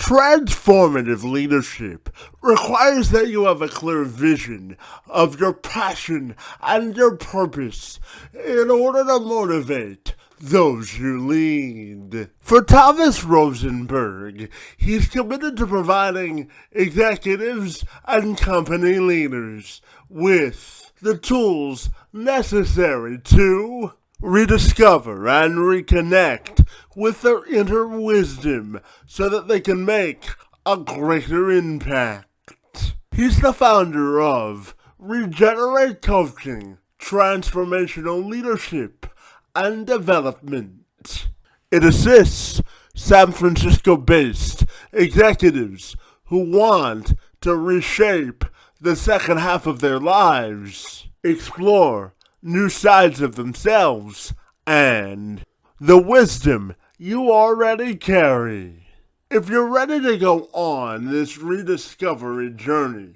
Transformative leadership requires that you have a clear vision of your passion and your purpose in order to motivate those you lead. For Thomas Rosenberg, he's committed to providing executives and company leaders with the tools necessary to rediscover and reconnect with their inner wisdom so that they can make a greater impact. He's the founder of Regenerate Coaching, Transformational Leadership and Development. It assists San Francisco-based executives who want to reshape the second half of their lives, explore new sides of themselves, and the wisdom you already carry. If you're ready to go on this rediscovery journey,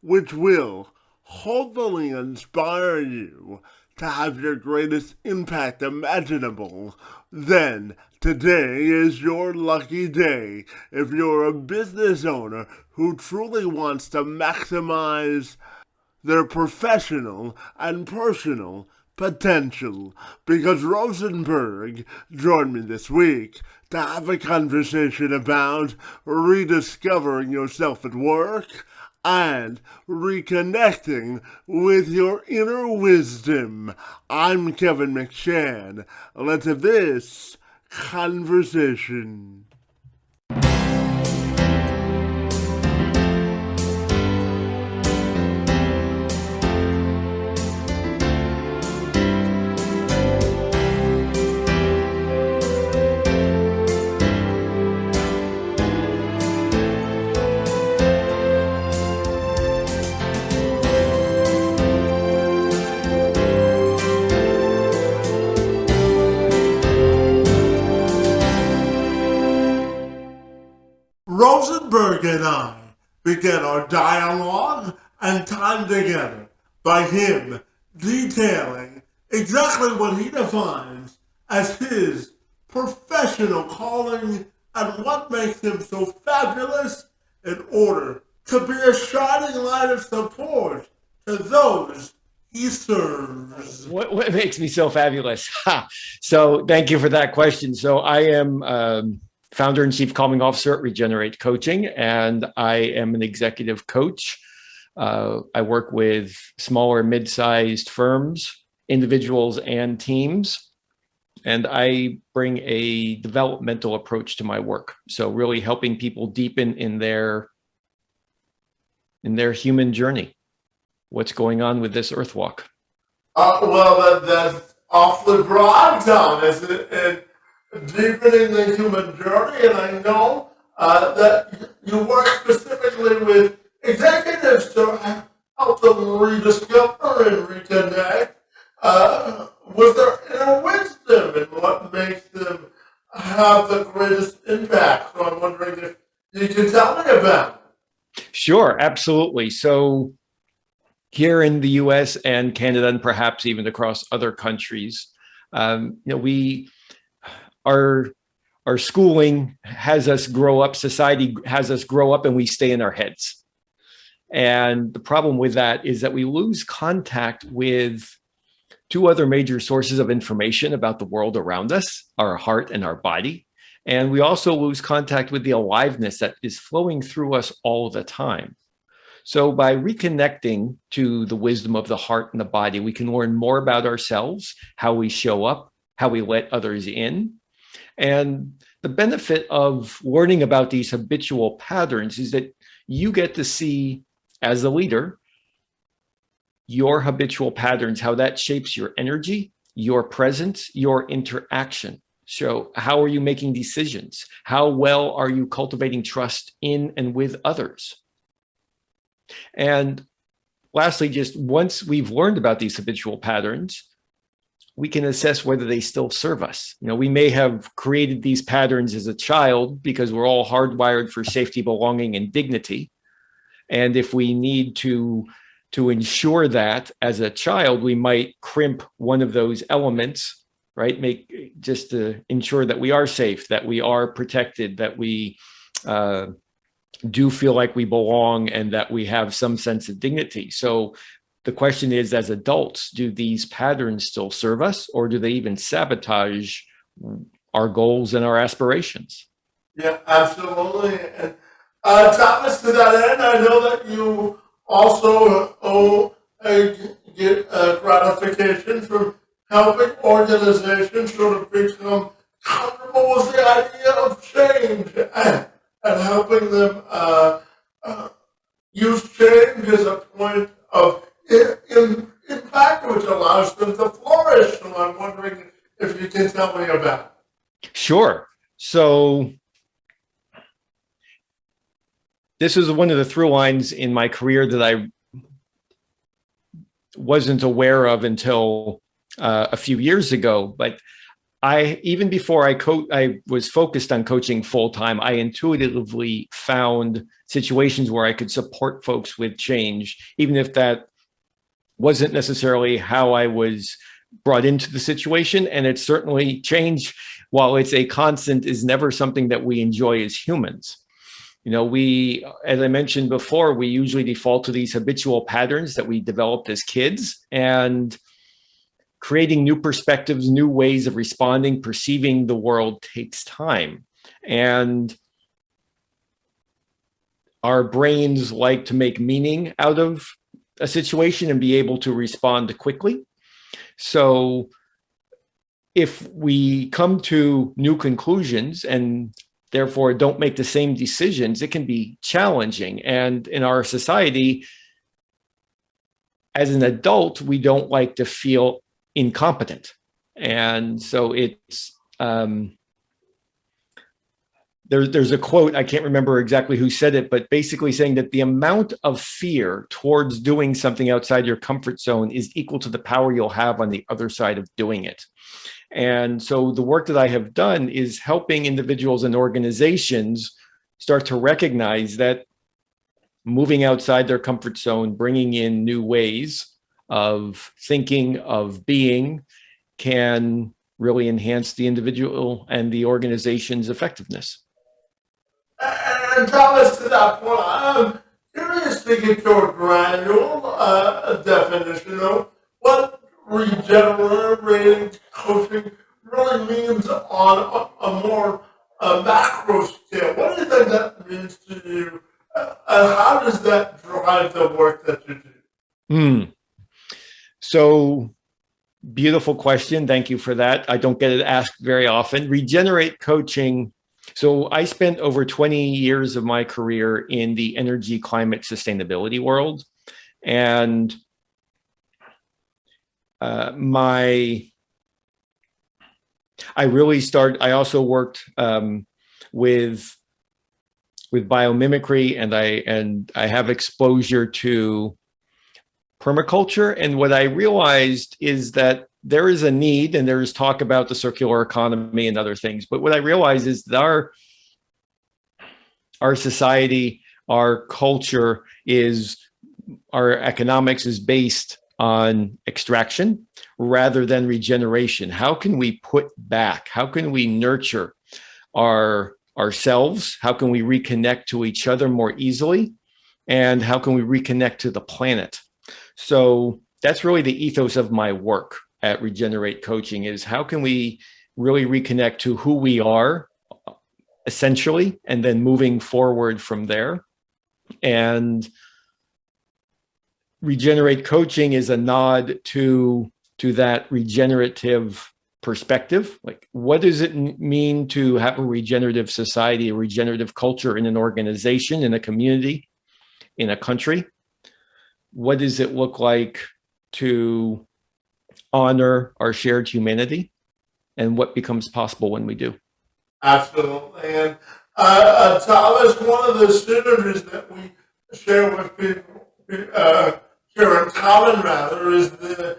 which will hopefully inspire you to have your greatest impact imaginable, then today is your lucky day if you're a business owner who truly wants to maximize their professional and personal potential, because Rosenberg joined me this week to have a conversation about rediscovering yourself at work and reconnecting with your inner wisdom. I'm Kevin McShann. Let's have this conversation. Rosenberg and I began our dialogue and time together by him detailing exactly what he defines as his professional calling and what makes him so fabulous in order to be a shining light of support to those he serves. What makes me so fabulous? So thank you for that question. So I am founder and chief calming officer at Regenerate Coaching, and I am an executive coach. I work with smaller, mid-sized firms, individuals, and teams, and I bring a developmental approach to my work. So really helping people deepen in their human journey. What's going on with this earth walk? That's awfully broad, Thomas. Deepening the human journey, and I know that you work specifically with executives to help them rediscover and reconnect with their inner wisdom and what makes them have the greatest impact. So I'm wondering if you can tell me about it. Sure, absolutely. So here in the US and Canada, and perhaps even across other countries, our schooling has us grow up, society has us grow up, and we stay in our heads. And the problem with that is that we lose contact with two other major sources of information about the world around us, our heart and our body. And we also lose contact with the aliveness that is flowing through us all the time. So by reconnecting to the wisdom of the heart and the body, we can learn more about ourselves, how we show up, how we let others in. And the benefit of learning about these habitual patterns is that you get to see, as a leader, your habitual patterns, how that shapes your energy, your presence, your interaction. So how are you making decisions? How well are you cultivating trust in and with others? And lastly, just once we've learned about these habitual patterns, we can assess whether they still serve us. We may have created these patterns as a child because we're all hardwired for safety, belonging, and dignity. And if we need to ensure that as a child, we might crimp one of those elements, right? Just to ensure that we are safe, that we are protected, that we do feel like we belong and that we have some sense of dignity. So the question is, as adults, do these patterns still serve us, or do they even sabotage our goals and our aspirations? Yeah, absolutely. And Thomas, to that end, I know that you also get gratification from helping organizations sort of become comfortable with the idea of change and helping them uh, use change as a point of impact, which allows them to flourish. So I'm wondering if you can tell me about it. Sure. So this is one of the through lines in my career that I wasn't aware of until a few years ago. But even before I was focused on coaching full time, I intuitively found situations where I could support folks with change, even if that wasn't necessarily how I was brought into the situation. And it's certainly change, while it's a constant, is never something that we enjoy as humans. You know, as I mentioned before, we usually default to these habitual patterns that we developed as kids, and creating new perspectives, new ways of responding, perceiving the world takes time. And our brains like to make meaning out of a situation and be able to respond quickly. So if we come to new conclusions and therefore don't make the same decisions, it can be challenging. And in our society, as an adult, we don't like to feel incompetent. And so it's, there's a quote, I can't remember exactly who said it, but basically saying that the amount of fear towards doing something outside your comfort zone is equal to the power you'll have on the other side of doing it. And so the work that I have done is helping individuals and organizations start to recognize that moving outside their comfort zone, bringing in new ways of thinking, of being, can really enhance the individual and the organization's effectiveness. And Thomas, to that point, I'm curious to get your granular definition of what regenerating coaching really means on a more macro scale. What do you think that means to you? And how does that drive the work that you do? So, beautiful question. Thank you for that. I don't get it asked very often. Regenerate coaching. So I spent over 20 years of my career in the energy, climate, sustainability world. And I also worked with biomimicry, and I have exposure to permaculture. And what I realized is that there is a need, and there is talk about the circular economy and other things. But what I realized is that our society, our culture our economics is based on extraction rather than regeneration. How can we put back? How can we nurture ourselves? How can we reconnect to each other more easily? And how can we reconnect to the planet? So that's really the ethos of my work at Regenerate Coaching, is how can we really reconnect to who we are essentially, and then moving forward from there. And Regenerate Coaching is a nod to that regenerative perspective. Like, what does it mean to have a regenerative society, a regenerative culture in an organization, in a community, in a country? What does it look like to honor our shared humanity, and what becomes possible when we do? Absolutely. And Thomas, one of the synergies that we share with people, share in common rather, is the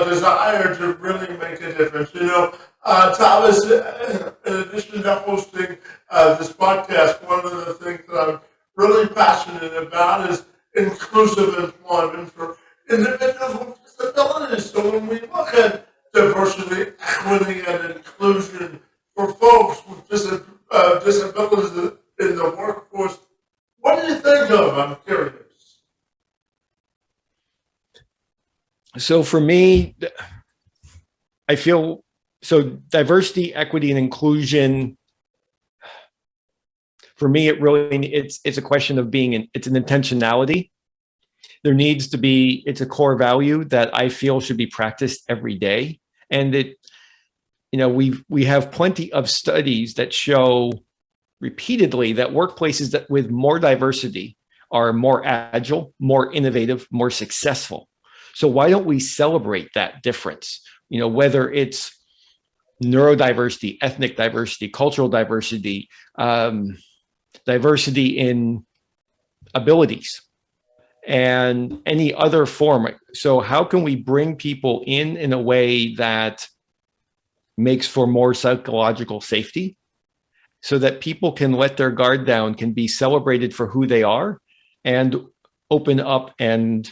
desire to really make a difference. You know, Thomas, in addition to hosting this podcast, one of the things that I'm really passionate about is inclusive employment for individuals with disabilities. So when we look at diversity, equity, and inclusion for folks with disabilities in the course. What do you think of? I'm curious. So for me, I feel so diversity, equity, and inclusion. For me, it's a question of it's an intentionality. There needs to be, it's a core value that I feel should be practiced every day. And we have plenty of studies that show repeatedly that workplaces that with more diversity are more agile, more innovative, more successful. So why don't we celebrate that difference? Whether it's neurodiversity, ethnic diversity, cultural diversity, diversity in abilities, and any other form. So how can we bring people in a way that makes for more psychological safety so that people can let their guard down, can be celebrated for who they are, and open up and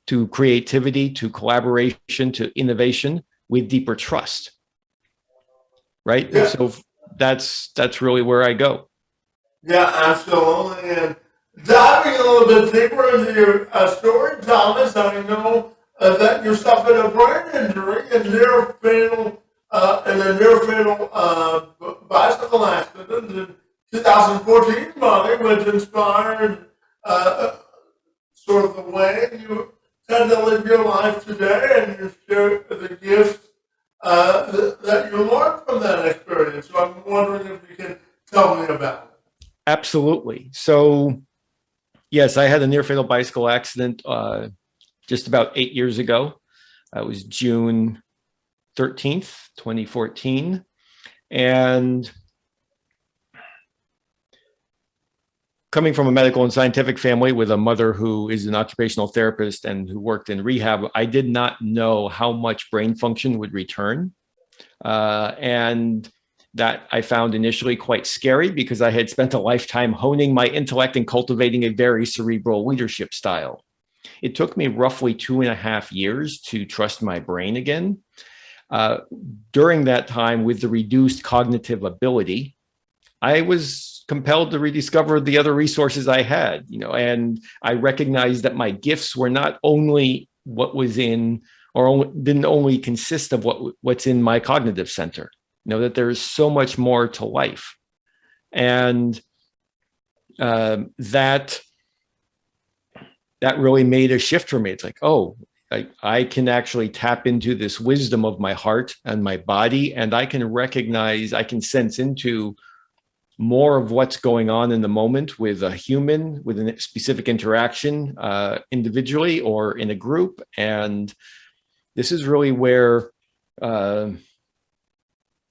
to creativity, to collaboration, to innovation with deeper trust. Right? Yeah. So that's really where I go. Yeah, absolutely. And diving a little bit deeper into your story, Thomas, I know that you suffered a brain injury and a near fatal bicycle accident in 2014, Molly, which inspired sort of the way you tend to live your life today, and you share the gifts that you learned from that experience. So I'm wondering if you can tell me about it. Absolutely. So, yes, I had a near fatal bicycle accident just about 8 years ago. It was June 13th, 2014. And coming from a medical and scientific family with a mother who is an occupational therapist and who worked in rehab, I did not know how much brain function would return. And that I found initially quite scary because I had spent a lifetime honing my intellect and cultivating a very cerebral leadership style. It took me roughly 2.5 years to trust my brain again. During that time, with the reduced cognitive ability, I was compelled to rediscover the other resources I had, and I recognized that my gifts were not only what was in, or didn't only consist of what's in my cognitive center. That there's so much more to life. And that really made a shift for me. It's like, oh, I can actually tap into this wisdom of my heart and my body, and I can sense into more of what's going on in the moment with a human, with a specific interaction, individually or in a group. And this is really where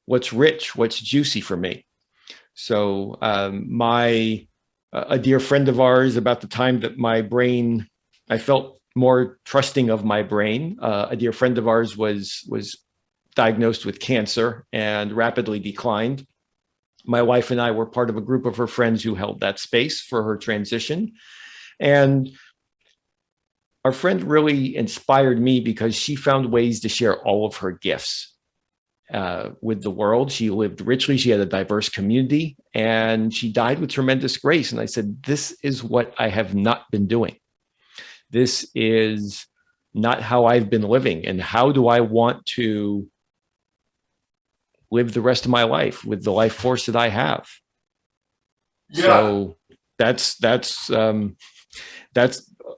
what's rich, what's juicy for me. So a dear friend of ours, about the time that I felt more trusting of my brain. A dear friend of ours was diagnosed with cancer and rapidly declined. My wife and I were part of a group of her friends who held that space for her transition. And our friend really inspired me because she found ways to share all of her gifts with the world. She lived richly. She had a diverse community, and she died with tremendous grace. And I said, this is what I have not been doing. This is not how I've been living. And how do I want to live the rest of my life with the life force that I have? Yeah. So that's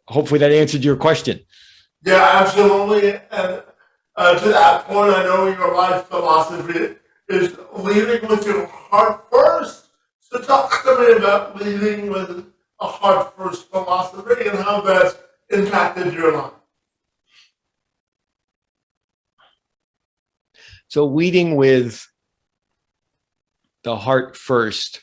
hopefully that answered your question. Yeah, absolutely. And to that point, I know your life philosophy is leading with your heart first. So talk to me about leading with a heart first philosophy and how that's impacted your life. So leading with the heart first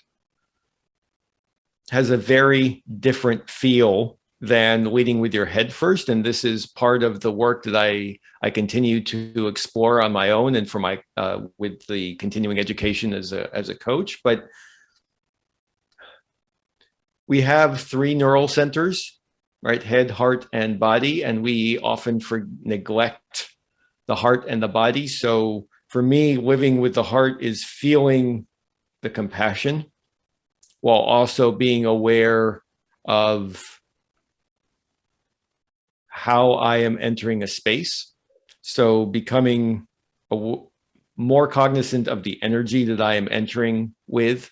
has a very different feel than leading with your head first. And this is part of the work that I continue to explore on my own and for my with the continuing education as a coach. But we have 3 neural centers, right? Head, heart, and body. And we often neglect the heart and the body. So for me, living with the heart is feeling the compassion, while also being aware of how I am entering a space. So becoming more cognizant of the energy that I am entering with.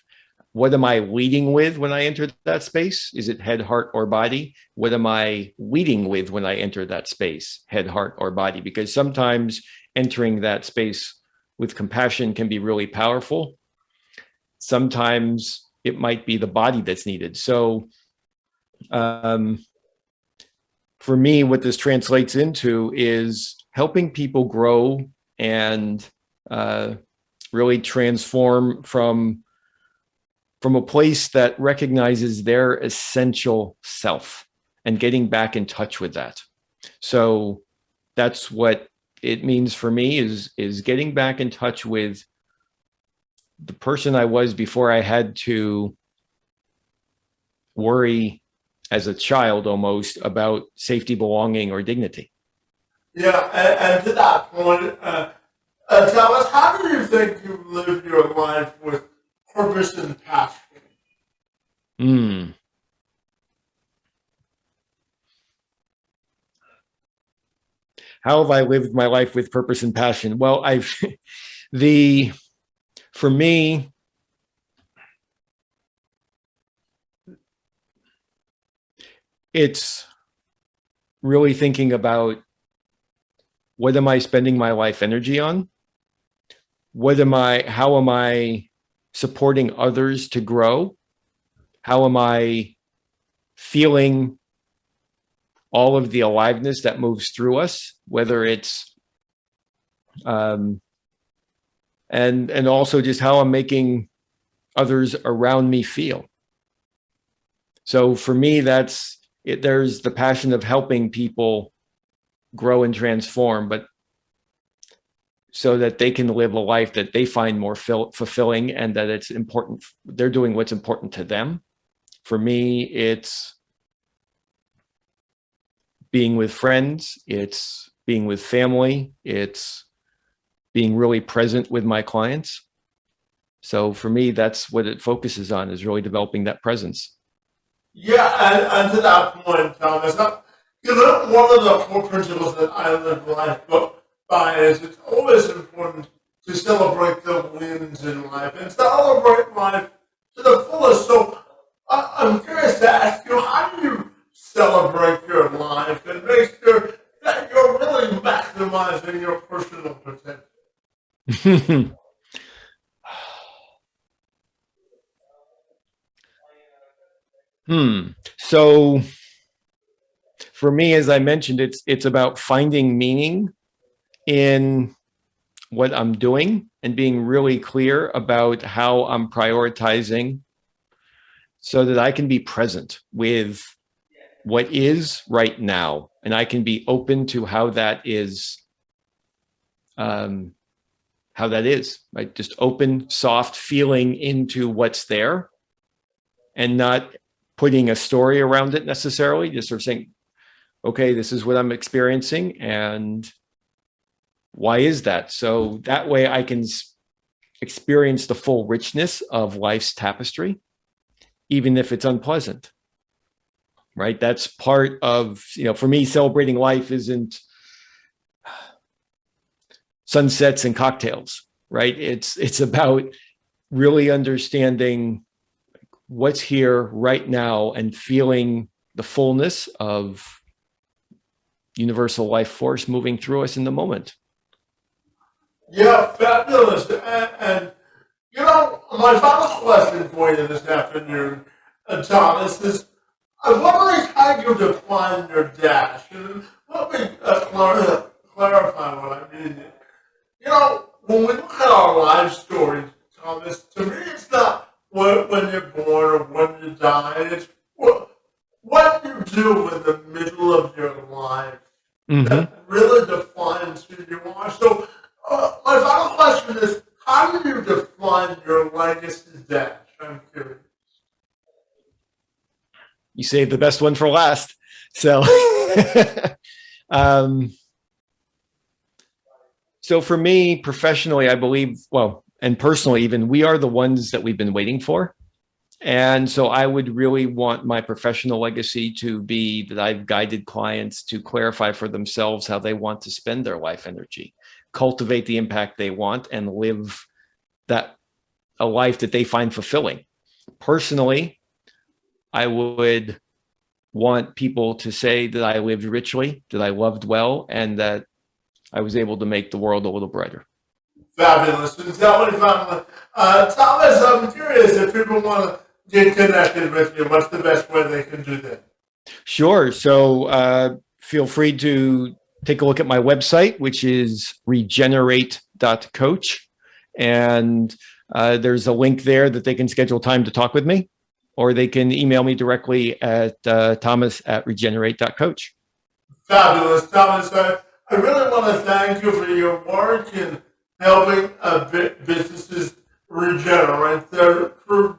What am I leading with when I enter that space? Is it head, heart, or body? What am I leading with when I enter that space, head, heart, or body? Because sometimes entering that space with compassion can be really powerful. Sometimes it might be the body that's needed. So for me, what this translates into is helping people grow and really transform from a place that recognizes their essential self and getting back in touch with that. So that's what it means for me is getting back in touch with the person I was before I had to worry as a child almost about safety, belonging, or dignity. Yeah, and to that point, Thomas, how do you think you live your life with purpose and passion? How have I lived my life with purpose and passion? Well, for me, it's really thinking about what am I spending my life energy on? How am I supporting others to grow? How am I feeling all of the aliveness that moves through us, whether it's, and also just how I'm making others around me feel. So for me, that's it. There's the passion of helping people grow and transform, but so that they can live a life that they find more fulfilling and that it's important. They're doing what's important to them. For me, it's being with friends, it's being with family, it's being really present with my clients. So for me, that's what it focuses on, is really developing that presence. Yeah, and to that point, Thomas, one of the core principles that I live life by is it's always important to celebrate the wins in life and celebrate life to the fullest. So I'm curious to ask you, how do you celebrate your life and make sure that you're really maximizing your personal potential? So for me, as I mentioned, it's about finding meaning in what I'm doing and being really clear about how I'm prioritizing so that I can be present with what is right now. And I can be open to how that is, right? Just open, soft feeling into what's there and not putting a story around it necessarily, just sort of saying, okay, this is what I'm experiencing and why is that? So that way I can experience the full richness of life's tapestry, even if it's unpleasant, right? That's part of, for me, celebrating life isn't sunsets and cocktails, right? It's about really understanding what's here right now and feeling the fullness of universal life force moving through us in the moment. Yeah, fabulous. And my final question for you this afternoon, Thomas, is I'm wondering how you define your dash. And let me clarify what I mean. When we look at our life stories, Thomas, to me it's not when you're born or when you die. It's what you do in the middle of your life that really defines who you are. So my final question is, how do you define your legacy dash? I'm curious. You saved the best one for last. So, so for me, professionally, I believe, well, and personally even, we are the ones that we've been waiting for. And so I would really want my professional legacy to be that I've guided clients to clarify for themselves how they want to spend their life energy, cultivate the impact they want, and live that a life that they find fulfilling. Personally, I would want people to say that I lived richly, that I loved well, and that I was able to make the world a little brighter. Fabulous. And tell me, finally, Thomas, I'm curious if people want to get connected with you, what's the best way they can do that? Sure. So feel free to take a look at my website, which is regenerate.coach. And there's a link there that they can schedule time to talk with me, or they can email me directly at thomas@regenerate.coach. Fabulous. Thomas, I really want to thank you for your work in helping businesses regenerate their true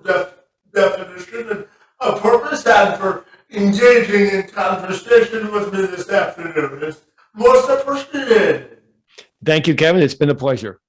definition and a purpose, and for engaging in conversation with me this afternoon. It's most appreciated. Thank you, Kevin. It's been a pleasure.